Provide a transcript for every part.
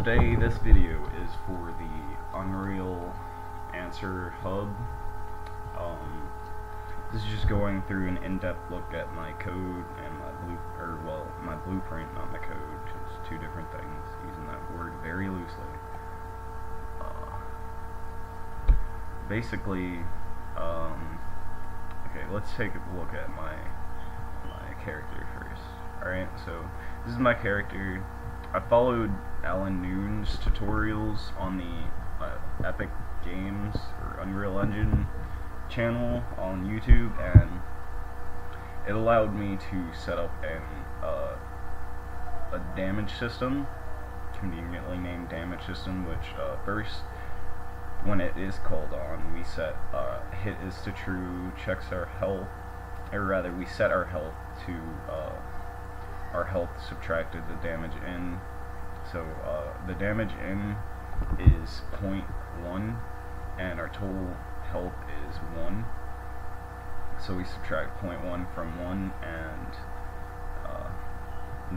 today this video is for the Unreal Answer Hub. This is just going through an in-depth look at my code and my blueprint, not my code. It's two different things, using that word very loosely. Basically, okay, let's take a look at my character first. Alright, so this is my character. I followed Alan Noon's tutorials on the Epic Games or Unreal Engine channel on YouTube, and it allowed me to set up a damage system, conveniently named damage system, which first, when it is called on, we set hit is to true, checks our health, or rather we set our health to our health subtracted the damage in. So the damage in is 0.1 and our total health is 1. So we subtract 0.1 from 1, and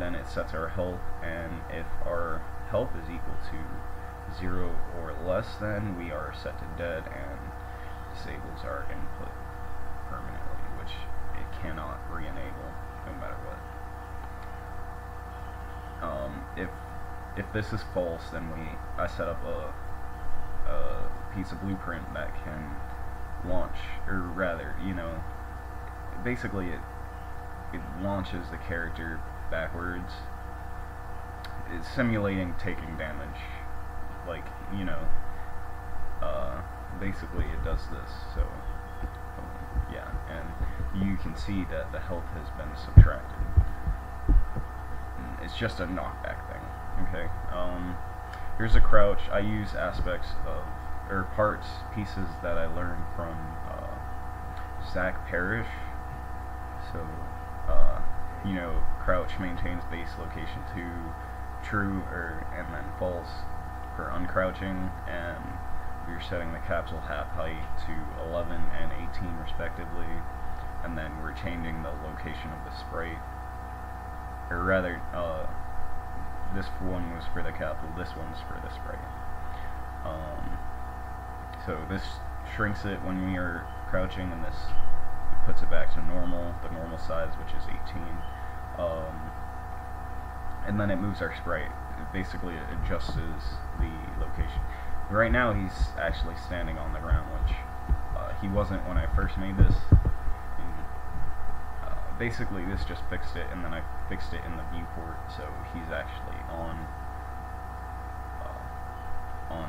then it sets our health, and if our health is equal to 0 or less, then we are set to dead and disables our input permanently, which it cannot re-enable no matter what. If this is false, then I set up a piece of blueprint that can launch, or rather, basically it launches the character backwards. It's simulating taking damage, basically it does this. So yeah, and you can see that the health has been subtracted. It's just a knockback thing. Okay, here's a crouch. I use aspects of, or pieces that I learned from Zach Parrish. So, crouch maintains base location to true, and then false for uncrouching, and we're setting the capsule hat height to 11 and 18 respectively, and then we're changing the location of the sprite, or rather, this one was for the capsule, this one's for the sprite. So this shrinks it when we are crouching, and this puts it back to normal, the normal size, which is 18. And then it moves our sprite. It basically adjusts the location. Right now he's actually standing on the ground, which he wasn't when I first made this. Basically this just fixed it, and then I fixed it in the viewport, so he's actually on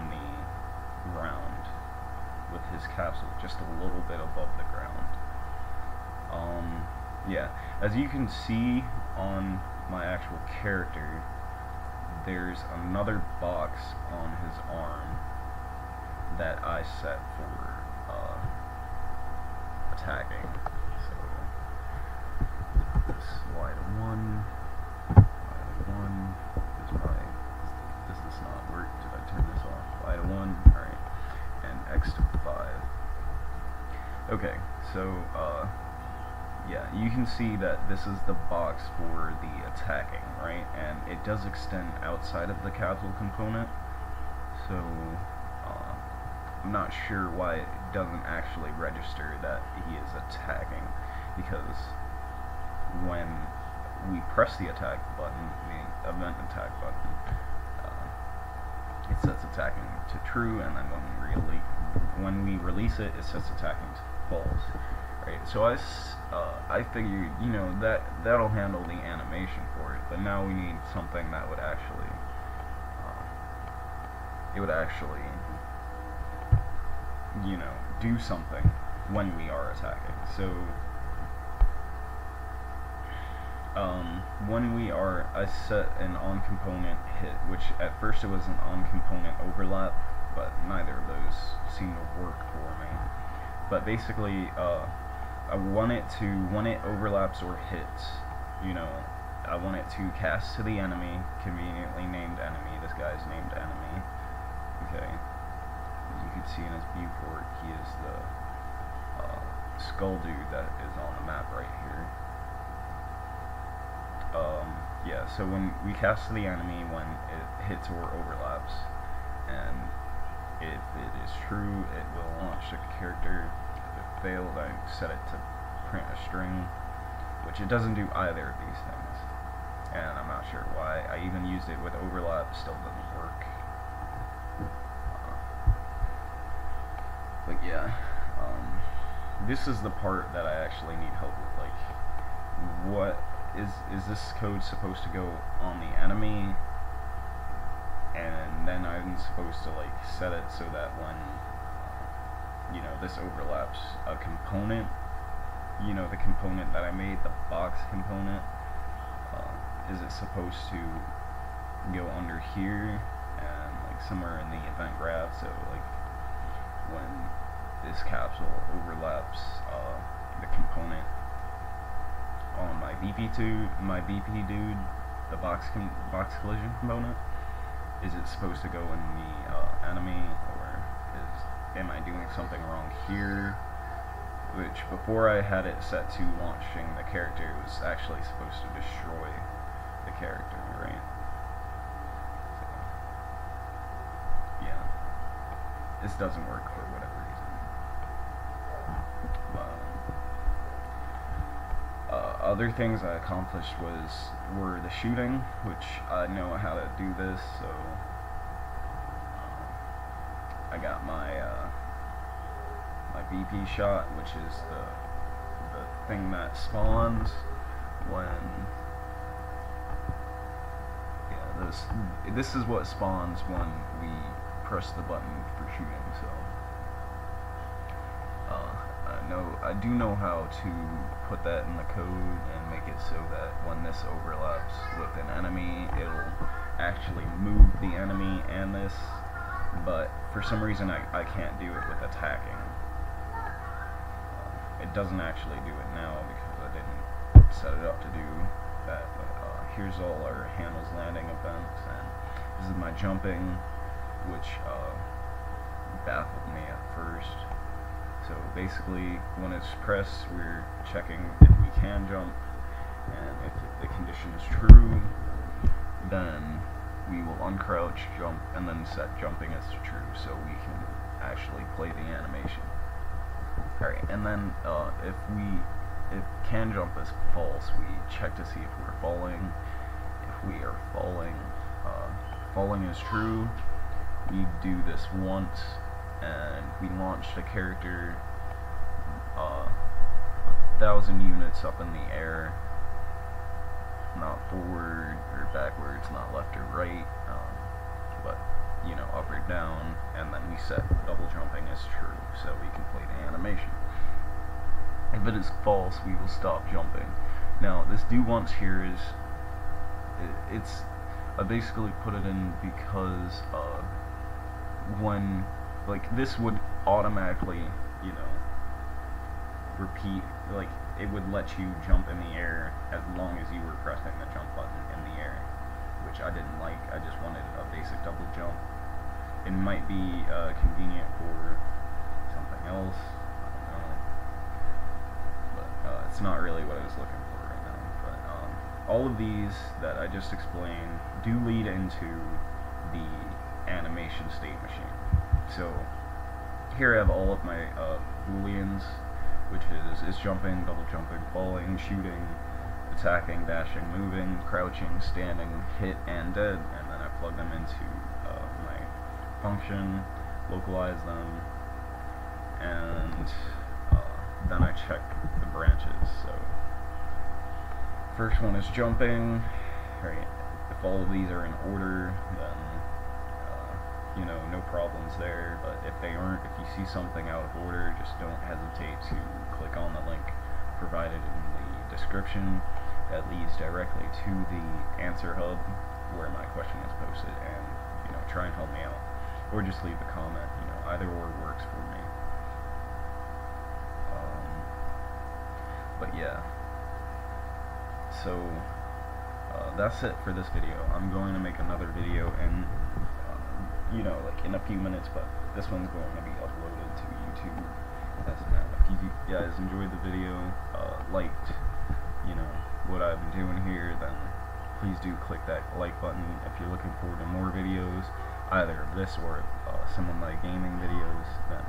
the ground with his capsule just a little bit above the ground. Yeah, as you can see on my actual character, there's another box on his arm that I set for attacking. This Y1 is does this not work? Did I turn this off? Y1, alright, and X to 5. Okay, so, yeah, you can see that this is the box for the attacking, right? And it does extend outside of the capsule component, so, I'm not sure why it doesn't actually register that he is attacking, because when we press the attack button, the event attack button, it sets attacking to true, and then when we release it, it sets attacking to false. Right? So I figured, that'll handle the animation for it, but now we need something that would actually, do something when we are attacking. So I set an on component hit, which at first it was an on component overlap, but neither of those seemed to work for me. But basically, I want it to, when it overlaps or hits, I want it to cast to the enemy, conveniently named enemy. This guy's named enemy. Okay. As you can see in his viewport, he is the skull dude that is on the map right here. yeah, so when we cast the enemy when it hits or overlaps, and if it is true, it will launch the character. If it failed, I set it to print a string, which it doesn't do either of these things, and I'm not sure why. I even used it with overlap, still doesn't work. But yeah, this is the part that I actually need help with. Like, what is this code supposed to go on the enemy, and then I'm supposed to like set it so that when you know, this overlaps a component, you know, the component that I made, the box component, is it supposed to go under here and like somewhere in the event graph, so like when this capsule overlaps the component on my BP dude, the box collision component, is it supposed to go in the enemy, or am I doing something wrong here? Which, before I had it set to launching the character, it was actually supposed to destroy the character, right? So, yeah, this doesn't work for whatever reason. Other things I accomplished were the shooting, which I know how to do this, so I got my my BP shot, which is the thing that spawns when this is what spawns when we press the button for shooting. So I do know how to put that in the code and make it so that when this overlaps with an enemy, it'll actually move the enemy and this, but for some reason I can't do it with attacking. It doesn't actually do it now because I didn't set it up to do that, but here's all our handles landing events, and this is my jumping, which baffled me at first. So basically, when it's pressed, we're checking if we can jump, and if the condition is true, then we will uncrouch, jump, and then set jumping as true, so we can actually play the animation. Alright, and then if can jump is false, we check to see if we're falling. If we are falling, falling is true, we do this once, and we launch the character 1,000 units up in the air, not forward or backwards, not left or right, but you know, up or down, and then we set double jumping as true so we can play the animation. If it is false, we will stop jumping. Now this do once here is it's I basically put it in because when like this would automatically, you know, repeat, like it would let you jump in the air as long as you were pressing the jump button in the air, which I didn't like. I just wanted a basic double jump. It might be convenient for something else, I don't know, but it's not really what I was looking for right now. But all of these that I just explained do lead into the animation state machine. So here I have all of my booleans, which is jumping, double jumping, falling, shooting, attacking, dashing, moving, crouching, standing, hit, and dead, and then I plug them into my function, localize them, and then I check the branches. So first one is jumping. Right, if all of these are in order, then you know, no problems there. But if they aren't, if you see something out of order, just don't hesitate to click on the link provided in the description that leads directly to the answer hub where my question is posted, and you know, try and help me out, or just leave a comment. You know, either or works for me. But yeah, so that's it for this video. I'm going to make another video in you know, like in a few minutes, but this one's going to be uploaded to YouTube. If you guys enjoyed the video, liked, you know, what I've been doing here, then please do click that like button if you're looking forward to more videos, either of this or some of my gaming videos. Then,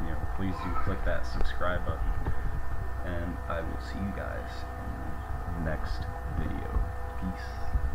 you know, please do click that subscribe button, and I will see you guys in the next video. Peace.